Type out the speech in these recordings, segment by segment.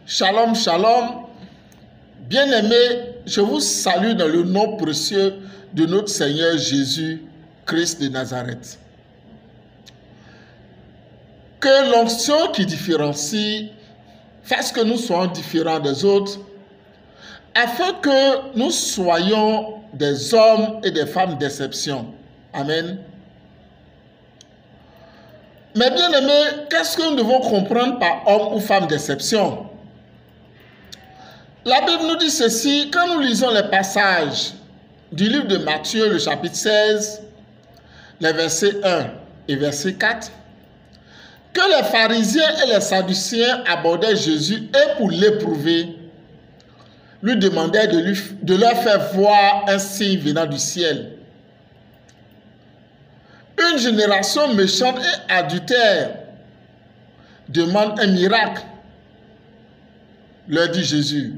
Shalom, shalom. Bien-aimés, je vous salue dans le nom précieux de notre Seigneur Jésus-Christ de Nazareth. Que l'onction qui différencie fasse que nous soyons différents des autres, afin que nous soyons des hommes et des femmes d'exception. Amen. Mais bien-aimés, qu'est-ce que nous devons comprendre par homme ou femme d'exception? La Bible nous dit ceci, quand nous lisons les passages du livre de Matthieu, le chapitre 16, les versets 1 et verset 4, que les pharisiens et les sadducéens abordaient Jésus et pour l'éprouver, lui demandaient de leur faire voir un signe venant du ciel. Une génération méchante et adultère demande un miracle, leur dit Jésus.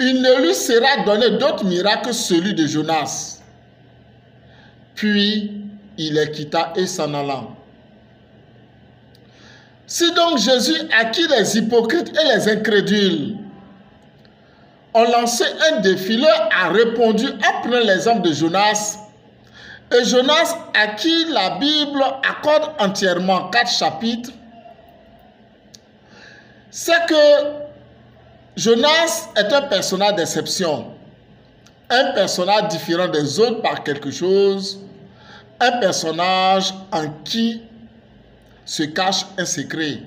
Il ne lui sera donné d'autre miracle que celui de Jonas. Puis il les quitta et s'en alla. Si donc Jésus, à qui les hypocrites et les incrédules ont lancé un défi, leur a répondu en prenant l'exemple de Jonas, et Jonas, à qui la Bible accorde entièrement 4 chapitres, c'est que Jonas est un personnage d'exception, un personnage différent des autres par quelque chose, un personnage en qui se cache un secret.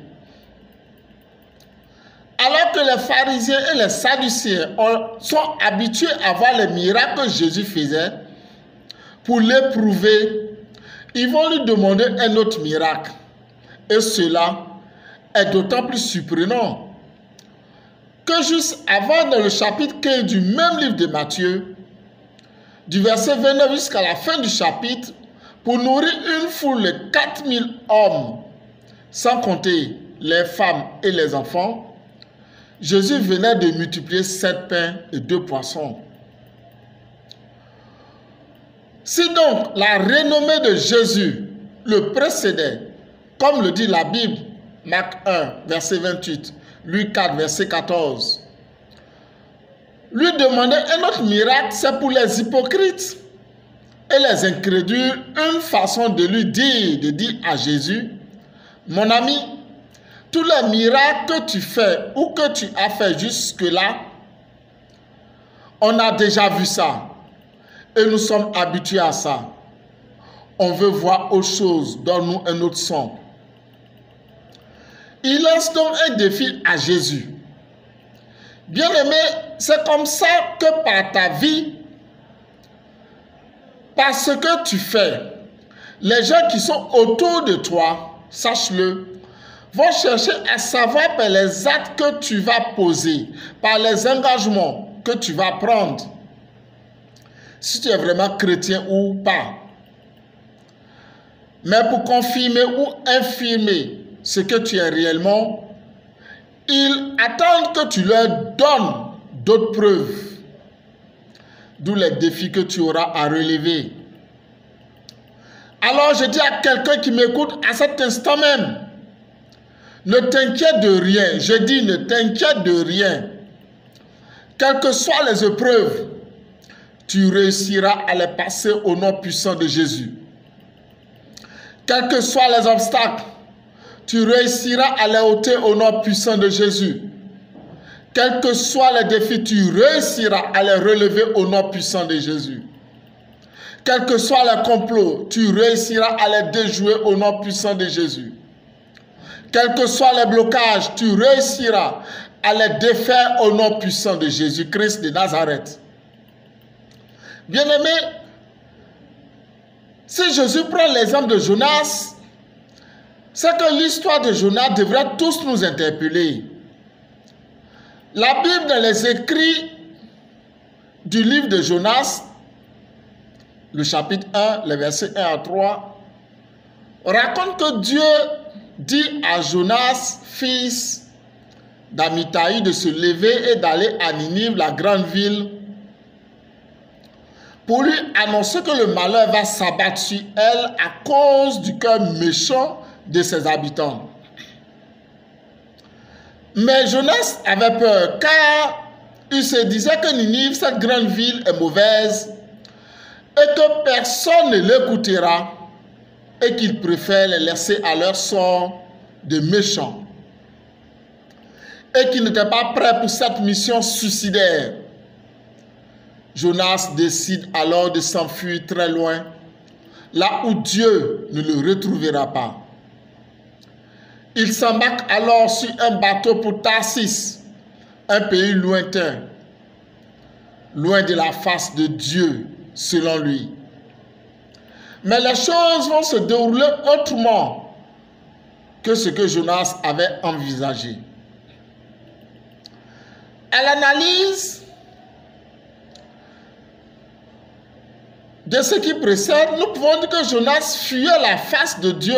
Alors que les pharisiens et les sadducéens sont habitués à voir les miracles que Jésus faisait, pour l'éprouver, ils vont lui demander un autre miracle. Et cela est d'autant plus surprenant que juste avant, dans le chapitre 15 du même livre de Matthieu, du verset 29 jusqu'à la fin du chapitre, pour nourrir une foule de 4000 hommes, sans compter les femmes et les enfants, Jésus venait de multiplier 7 pains et 2 poissons. Si donc la renommée de Jésus le précédait, comme le dit la Bible, Marc 1, verset 28, Luc 4, verset 14, lui demander un autre miracle, c'est pour les hypocrites et les incrédules une façon de lui dire à Jésus, mon ami, tous les miracles que tu fais ou que tu as fait jusque-là, on a déjà vu ça. Et nous sommes habitués à ça. On veut voir autre chose. Donne-nous un autre son. Il lance donc un défi à Jésus. Bien-aimé, c'est comme ça que par ta vie, par ce que tu fais, les gens qui sont autour de toi, sache-le, vont chercher à savoir par les actes que tu vas poser, par les engagements que tu vas prendre, si tu es vraiment chrétien ou pas. Mais pour confirmer ou infirmer ce que tu es réellement, ils attendent que tu leur donnes d'autres preuves. D'où les défis que tu auras à relever. Alors je dis à quelqu'un qui m'écoute à cet instant même, ne t'inquiète de rien. Je dis ne t'inquiète de rien. Quelles que soient les épreuves, tu réussiras à les passer au nom puissant de Jésus. Quels que soient les obstacles, tu réussiras à les ôter au nom puissant de Jésus. Quels que soient les défis, tu réussiras à les relever au nom puissant de Jésus. Quels que soient les complots, tu réussiras à les déjouer au nom puissant de Jésus. Quels que soient les blocages, tu réussiras à les défaire au nom puissant de Jésus-Christ de Nazareth. Bien-aimé, si Jésus prend l'exemple de Jonas, c'est que l'histoire de Jonas devrait tous nous interpeller. La Bible, dans les écrits du livre de Jonas, le chapitre 1, les versets 1 à 3, raconte que Dieu dit à Jonas, fils d'Amittai, de se lever et d'aller à Ninive, la grande ville, pour lui annoncer que le malheur va s'abattre sur elle à cause du cœur méchant de ses habitants. Mais Jonas avait peur, car il se disait que Ninive, cette grande ville, est mauvaise et que personne ne l'écoutera et qu'il préfère les laisser à leur sort de méchants et qu'il n'était pas prêt pour cette mission suicidaire. Jonas décide alors de s'enfuir très loin, là où Dieu ne le retrouvera pas. Il s'embarque alors sur un bateau pour Tarsis, un pays lointain, loin de la face de Dieu, selon lui. Mais les choses vont se dérouler autrement que ce que Jonas avait envisagé. À l'analyse de ce qui précède, nous pouvons dire que Jonas fuyait la face de Dieu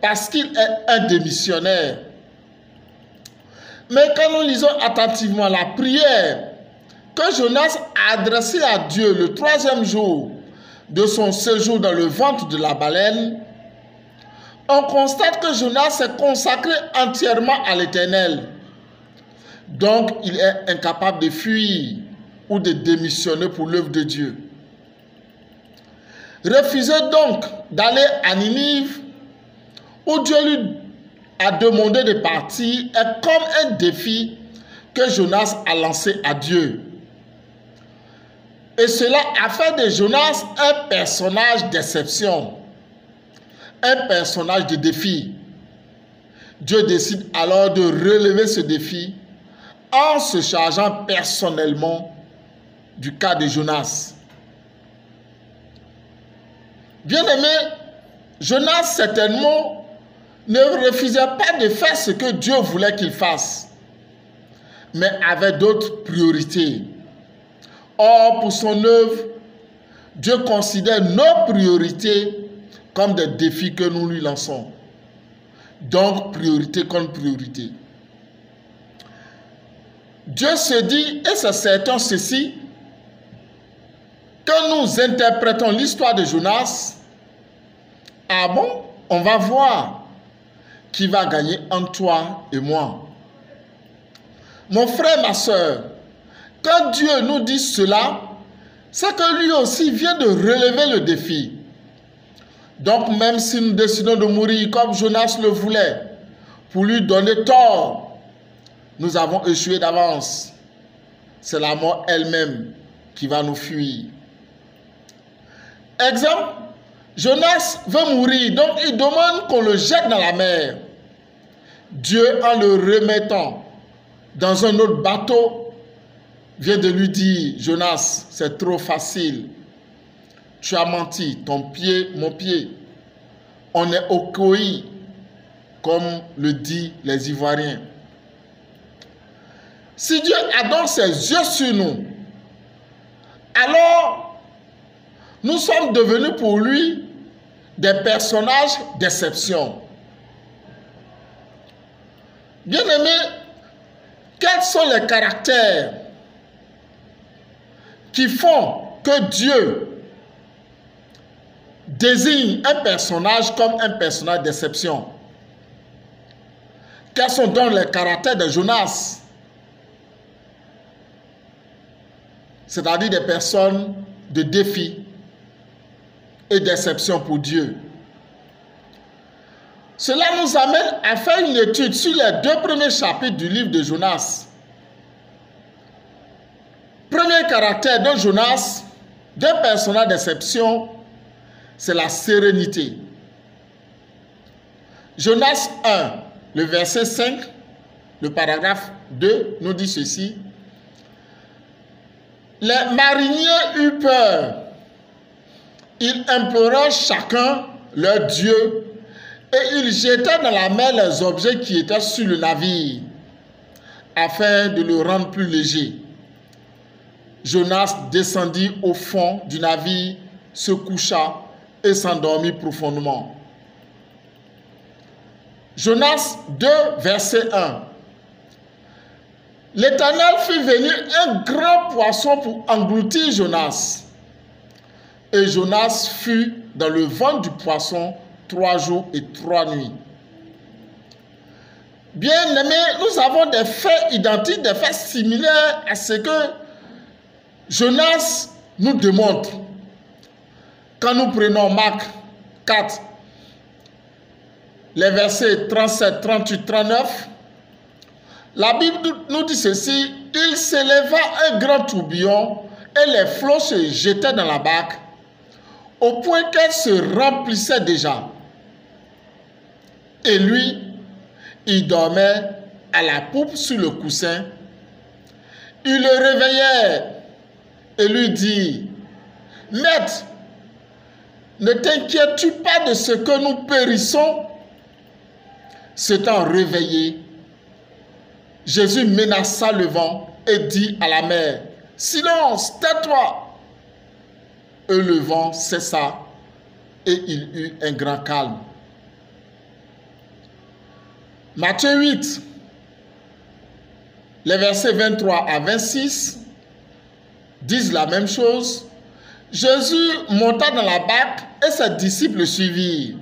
parce qu'il est un démissionnaire. Mais quand nous lisons attentivement la prière que Jonas a adressée à Dieu le 3e jour de son séjour dans le ventre de la baleine, on constate que Jonas s'est consacré entièrement à l'Éternel. Donc, il est incapable de fuir ou de démissionner pour l'œuvre de Dieu. Refuser donc d'aller à Ninive, où Dieu lui a demandé de partir, est comme un défi que Jonas a lancé à Dieu. Et cela a fait de Jonas un personnage d'exception, un personnage de défi. Dieu décide alors de relever ce défi en se chargeant personnellement du cas de Jonas. Bien-aimé, Jonas certainement ne refusait pas de faire ce que Dieu voulait qu'il fasse, mais avait d'autres priorités. Or, pour son œuvre, Dieu considère nos priorités comme des défis que nous lui lançons. Donc, priorité contre priorité. Dieu se dit, et c'est certain ceci, que nous interprétons l'histoire de Jonas. Ah bon, on va voir qui va gagner entre toi et moi. Mon frère, ma soeur, quand Dieu nous dit cela, c'est que lui aussi vient de relever le défi. Donc même si nous décidons de mourir comme Jonas le voulait, pour lui donner tort, nous avons échoué d'avance. C'est la mort elle-même qui va nous fuir. Exemple, Jonas veut mourir, donc il demande qu'on le jette dans la mer. Dieu, en le remettant dans un autre bateau, vient de lui dire, Jonas, c'est trop facile. Tu as menti, ton pied, mon pied. On est au coï, comme le disent les Ivoiriens. Si Dieu a donc ses yeux sur nous, alors nous sommes devenus pour lui des personnages d'exception. Bien-aimés, quels sont les caractères qui font que Dieu désigne un personnage comme un personnage d'exception? Quels sont donc les caractères de Jonas? C'est-à-dire des personnes de défi et d'exception pour Dieu. Cela nous amène à faire une étude sur les 2 premiers chapitres du livre de Jonas. Premier caractère de Jonas, d'un personnage d'exception, c'est la sérénité. Jonas 1, le verset 5, le paragraphe 2 nous dit ceci. Les mariniers eurent peur. Ils implorèrent chacun leur Dieu et ils jetaient dans la mer les objets qui étaient sur le navire afin de le rendre plus léger. Jonas descendit au fond du navire, se coucha et s'endormit profondément. Jonas 2, verset 1. L'Éternel fit venir un grand poisson pour engloutir Jonas. Et Jonas fut dans le ventre du poisson 3 jours et 3 nuits. Bien aimés, nous avons des faits identiques, des faits similaires à ce que Jonas nous démontre. Quand nous prenons Marc 4, les versets 37, 38, 39, la Bible nous dit ceci: il s'éleva un grand tourbillon et les flots se jetaient dans la barque au point qu'elle se remplissait déjà. Et lui, il dormait à la poupe sur le coussin. Il le réveillait et lui dit: Maître, ne t'inquiètes-tu pas de ce que nous périssons? S'étant réveillé, Jésus menaça le vent et dit à la mer: Silence, tais-toi. Et le vent cessa et il eut un grand calme. Matthieu 8, les versets 23 à 26 disent la même chose. Jésus monta dans la barque et ses disciples le suivirent.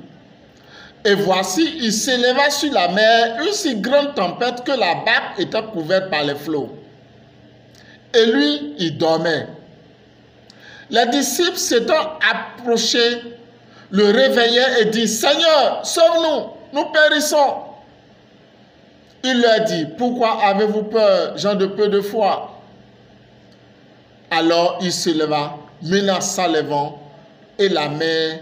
Et voici, il s'éleva sur la mer une si grande tempête que la barque était couverte par les flots. Et lui, il dormait. Les disciples s'étant approchés, le réveillaient et dit: Seigneur, sauve-nous, nous périssons. Il leur dit: pourquoi avez-vous peur, gens de peu de foi? Alors il se leva, menaça les vents et la mer,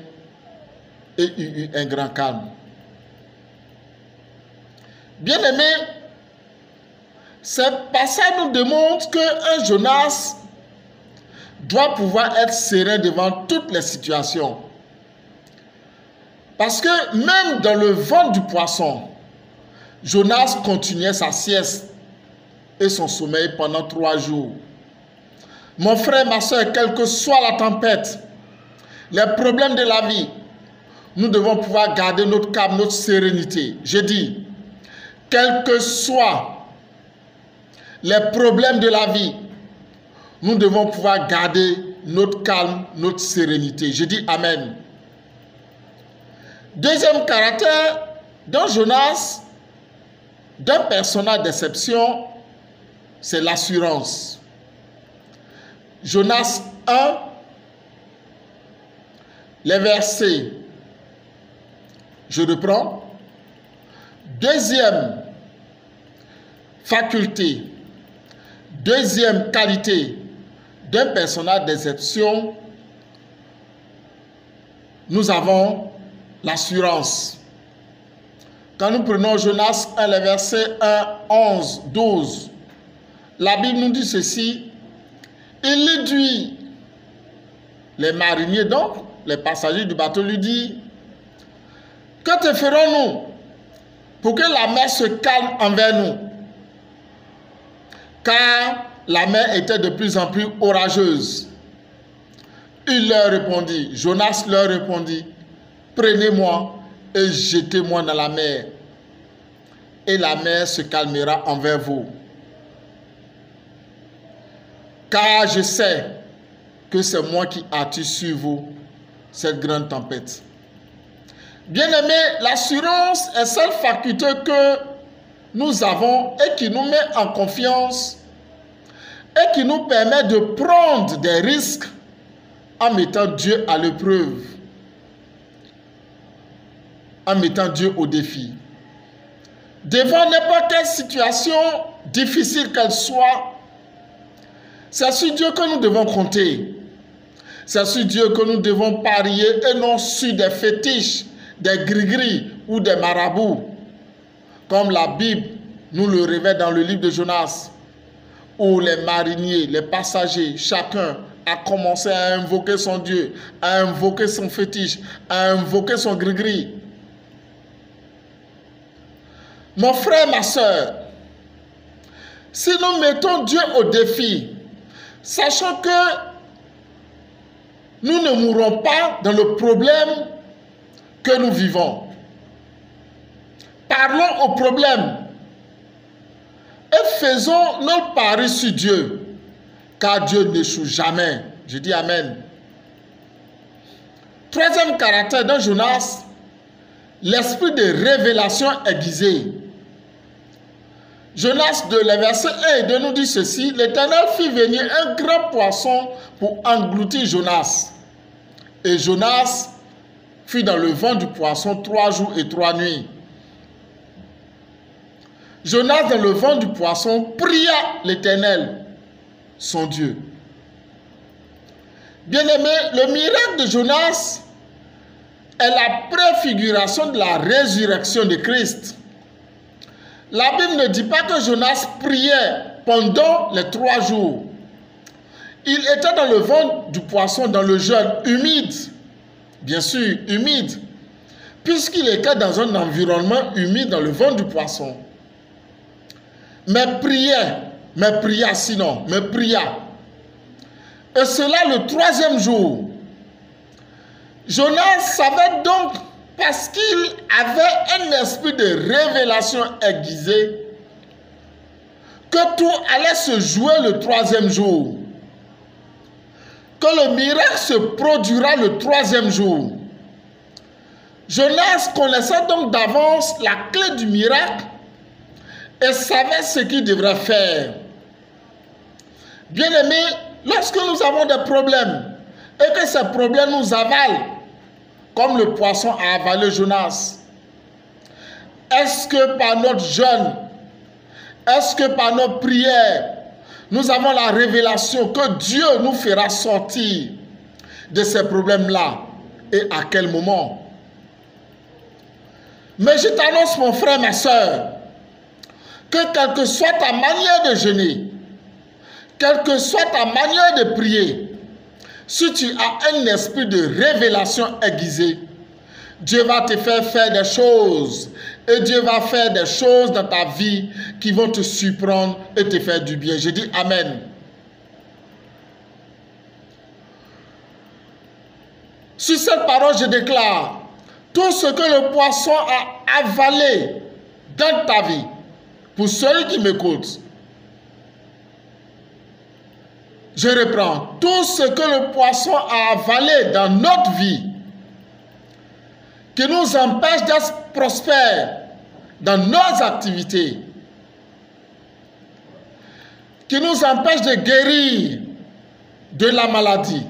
et il eut un grand calme. Bien-aimés, ce passage nous démontre qu'un Jonas doit pouvoir être serein devant toutes les situations. Parce que même dans le ventre du poisson, Jonas continuait sa sieste et son sommeil pendant 3 jours. Mon frère, ma soeur, quelle que soit la tempête, les problèmes de la vie, nous devons pouvoir garder notre calme, notre sérénité. Je dis, quels que soient les problèmes de la vie, nous devons pouvoir garder notre calme, notre sérénité. Je dis Amen. Deuxième caractère dans Jonas, d'un personnage d'exception, c'est l'assurance. Jonas 1, les versets, je reprends. Deuxième faculté, deuxième qualité d'un personnage d'exception, nous avons l'assurance. Quand nous prenons Jonas 1, les versets 1, 11, 12, la Bible nous dit ceci: il réduit les mariniers, donc les passagers du bateau, lui dit: que te ferons-nous pour que la mer se calme envers nous? Car la mer était de plus en plus orageuse. Il leur répondit, Jonas leur répondit: prenez-moi et jetez-moi dans la mer, et la mer se calmera envers vous. Car je sais que c'est moi qui attire sur vous cette grande tempête. Bien-aimés, l'assurance est cette faculté que nous avons et qui nous met en confiance et qui nous permet de prendre des risques en mettant Dieu à l'épreuve, en mettant Dieu au défi. Devant n'importe quelle situation, difficile qu'elle soit, c'est sur Dieu que nous devons compter. C'est sur Dieu que nous devons parier et non sur des fétiches, des gris-gris ou des marabouts. Comme la Bible nous le révèle dans le livre de Jonas, où les mariniers, les passagers, chacun a commencé à invoquer son Dieu, à invoquer son fétiche, à invoquer son gris-gris. Mon frère, ma soeur, si nous mettons Dieu au défi, sachant que nous ne mourrons pas dans le problème que nous vivons. Parlons au problème et faisons notre pari sur Dieu, car Dieu n'échoue jamais. Je dis Amen. Troisième caractère de Jonas, l'esprit de révélation aiguisé. Jonas 2, le verset 1 et 2 nous dit ceci. L'Éternel fit venir un grand poisson pour engloutir Jonas. Et Jonas fut dans le ventre du poisson 3 jours et 3 nuits. Jonas dans le ventre du poisson pria l'Éternel, son Dieu. Bien-aimé, le miracle de Jonas est la préfiguration de la résurrection de Christ. La Bible ne dit pas que Jonas priait pendant les 3 jours. Il était dans le ventre du poisson, dans le jeûne humide, bien sûr humide, puisqu'il était dans un environnement humide dans le ventre du poisson. Mais pria sinon. Et cela le 3e jour. Jonas savait donc, parce qu'il avait un esprit de révélation aiguisé, que tout allait se jouer le 3e jour. Que le miracle se produira le 3e jour. Jonas connaissait donc d'avance la clé du miracle et savait ce qu'il devrait faire. Bien-aimés, lorsque nous avons des problèmes et que ces problèmes nous avalent, comme le poisson a avalé Jonas, est-ce que par notre jeûne, est-ce que par nos prières, nous avons la révélation que Dieu nous fera sortir de ces problèmes-là? Et à quel moment? Mais je t'annonce, mon frère, ma soeur, que quelle que soit ta manière de jeûner, quelle que soit ta manière de prier, si tu as un esprit de révélation aiguisé, Dieu va te faire des choses. Et Dieu va faire des choses dans ta vie qui vont te surprendre et te faire du bien. Je dis Amen. Sur cette parole, je déclare, tout ce que le poisson a avalé dans ta vie, pour celui qui m'écoute, je reprends, tout ce que le poisson a avalé dans notre vie, qui nous empêche d'être prospères dans nos activités, qui nous empêche de guérir de la maladie,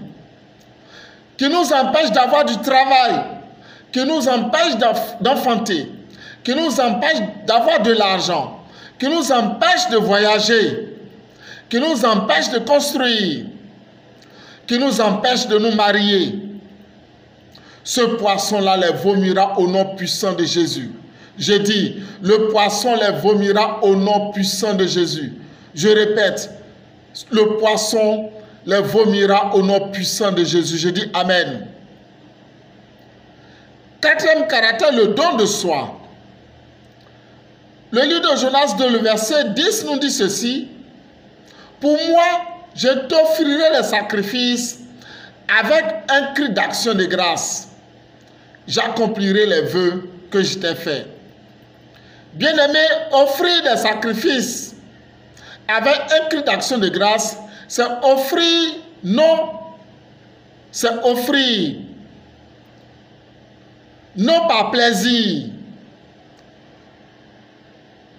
qui nous empêche d'avoir du travail, qui nous empêche d'enfanter, qui nous empêche d'avoir de l'argent, qui nous empêche de voyager, qui nous empêche de construire, qui nous empêche de nous marier. Ce poisson-là les vomira au nom puissant de Jésus. Je dis, le poisson les vomira au nom puissant de Jésus. Je répète, le poisson les vomira au nom puissant de Jésus. Je dis Amen. 4e caractère, le don de soi. Le livre de Jonas 2, le verset 10 nous dit ceci. Pour moi, je t'offrirai les sacrifices avec un cri d'action de grâce. J'accomplirai les vœux que je t'ai faits. Bien-aimé, offrir des sacrifices avec un cri d'action de grâce, c'est offrir, non par plaisir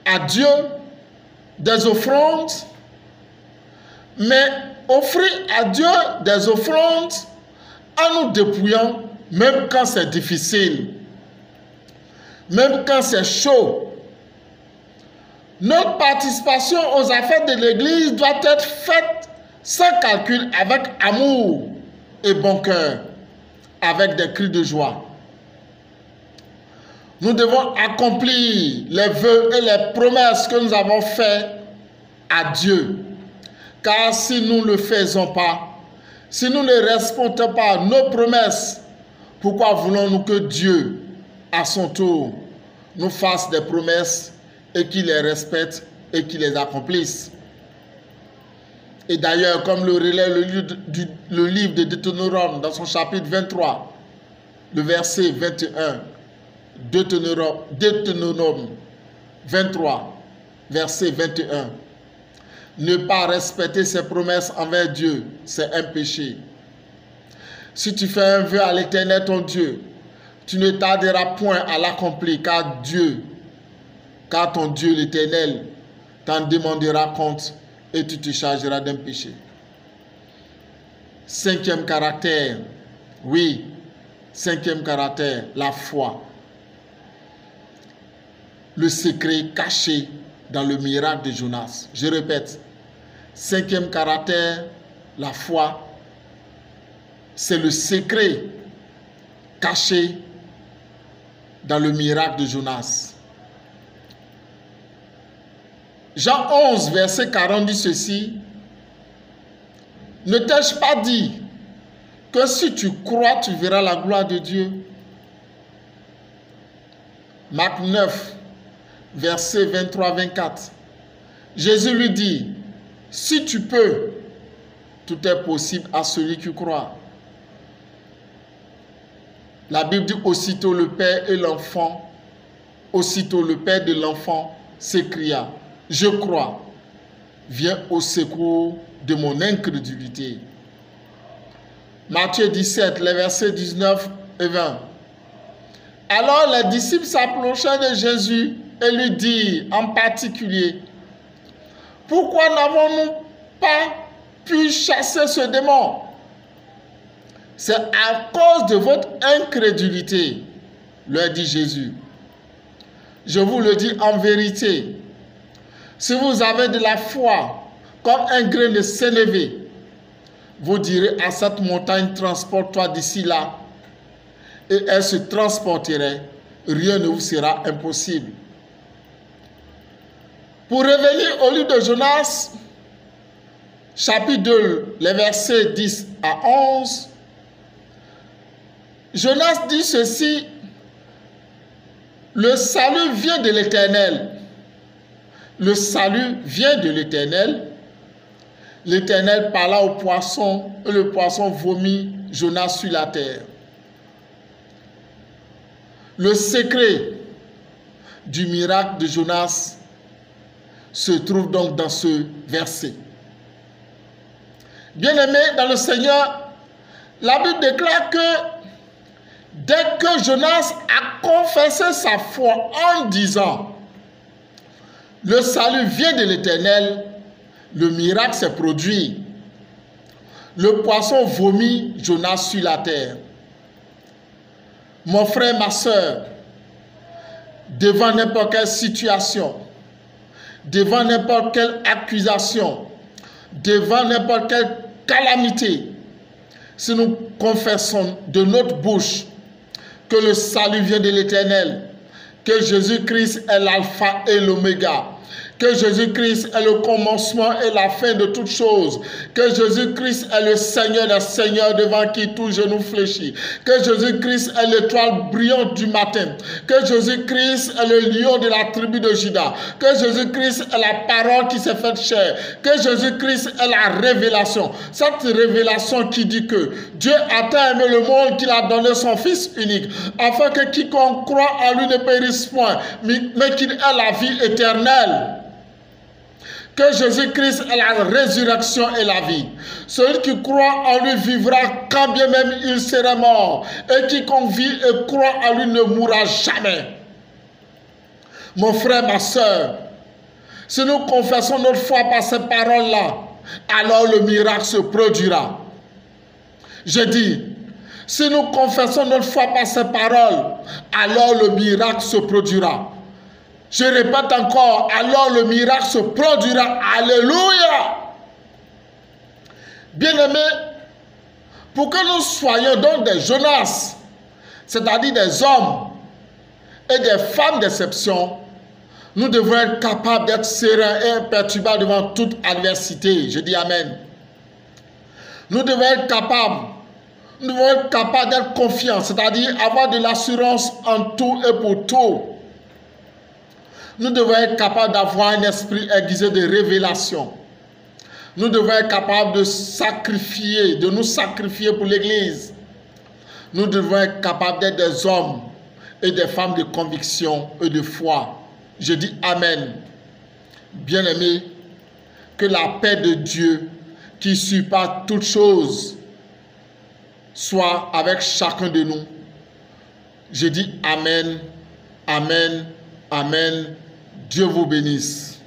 à Dieu des offrandes, mais offrir à Dieu des offrandes en nous dépouillant, même quand c'est difficile, même quand c'est chaud. Notre participation aux affaires de l'Église doit être faite sans calcul, avec amour et bon cœur, avec des cris de joie. Nous devons accomplir les vœux et les promesses que nous avons faites à Dieu. Car si nous ne le faisons pas, si nous ne respectons pas nos promesses, pourquoi voulons-nous que Dieu, à son tour, nous fasse des promesses et qu'il les respecte et qu'il les accomplisse? Et d'ailleurs, comme le relève le livre de Deutéronome dans son chapitre 23, le verset 21, Deutéronome 23, verset 21, ne pas respecter ses promesses envers Dieu, c'est un péché. Si tu fais un vœu à l'Éternel ton Dieu, tu ne tarderas point à l'accomplir, car ton Dieu l'Éternel t'en demanderas compte et tu te chargeras d'un péché. Cinquième caractère, oui, cinquième caractère, la foi. Le secret caché dans le miracle de Jonas. Je répète, cinquième caractère, la foi, c'est le secret caché dans le miracle de Jonas. Jean 11, verset 40 dit ceci. Ne t'ai-je pas dit que si tu crois, tu verras la gloire de Dieu? Marc 9, verset 23-24. Jésus lui dit, si tu peux, tout est possible à celui qui croit. La Bible dit aussitôt le père et l'enfant, aussitôt le père de l'enfant s'écria, je crois, viens au secours de mon incrédulité. Matthieu 17, les versets 19 et 20. Alors les disciples s'approchèrent de Jésus et lui dirent en particulier, pourquoi n'avons-nous pas pu chasser ce démon? C'est à cause de votre incrédulité, leur dit Jésus. Je vous le dis en vérité, si vous avez de la foi comme un grain de sénévé, vous direz à cette montagne, transporte-toi d'ici là, et elle se transporterait, rien ne vous sera impossible. Pour revenir au livre de Jonas, chapitre 2, les versets 10 à 11, Jonas dit ceci, le salut vient de l'Éternel. Le salut vient de l'Éternel. L'Éternel parla au poisson et le poisson vomit Jonas sur la terre. Le secret du miracle de Jonas se trouve donc dans ce verset. Bien-aimés dans le Seigneur, la Bible déclare que dès que Jonas a confessé sa foi en disant « Le salut vient de l'Éternel », le miracle s'est produit. Le poisson vomit Jonas sur la terre. Mon frère, ma soeur, devant n'importe quelle situation, devant n'importe quelle accusation, devant n'importe quelle calamité, si nous confessons de notre bouche que le salut vient de l'Éternel, que Jésus-Christ est l'alpha et l'oméga, que Jésus-Christ est le commencement et la fin de toutes choses, que Jésus-Christ est le Seigneur des Seigneurs devant qui tout genou fléchit, que Jésus-Christ est l'étoile brillante du matin, que Jésus-Christ est le lion de la tribu de Juda, que Jésus-Christ est la parole qui s'est faite chair, que Jésus-Christ est la révélation. Cette révélation qui dit que Dieu a tant aimé le monde qu'il a donné son Fils unique, afin que quiconque croit en lui ne périsse point, mais qu'il ait la vie éternelle. Que Jésus-Christ est la résurrection et la vie. Celui qui croit en lui vivra quand bien même il sera mort. Et quiconque vit et croit en lui ne mourra jamais. Mon frère, ma soeur, si nous confessons notre foi par ces paroles-là, alors le miracle se produira. Je dis, si nous confessons notre foi par ces paroles, alors le miracle se produira. Je répète encore, alors le miracle se produira. Alléluia! Bien-aimés, pour que nous soyons donc des Jonas, c'est-à-dire des hommes et des femmes d'exception, nous devons être capables d'être sereins et imperturbables devant toute adversité. Je dis Amen. Nous devons être capables d'être confiants, c'est-à-dire avoir de l'assurance en tout et pour tout. Nous devons être capables d'avoir un esprit aiguisé de révélation. Nous devons être capables de nous sacrifier pour l'Église. Nous devons être capables d'être des hommes et des femmes de conviction et de foi. Je dis Amen. Bien-aimés, que la paix de Dieu, qui surpasse toutes choses, soit avec chacun de nous. Je dis Amen, Amen, Amen. Dieu vous bénisse.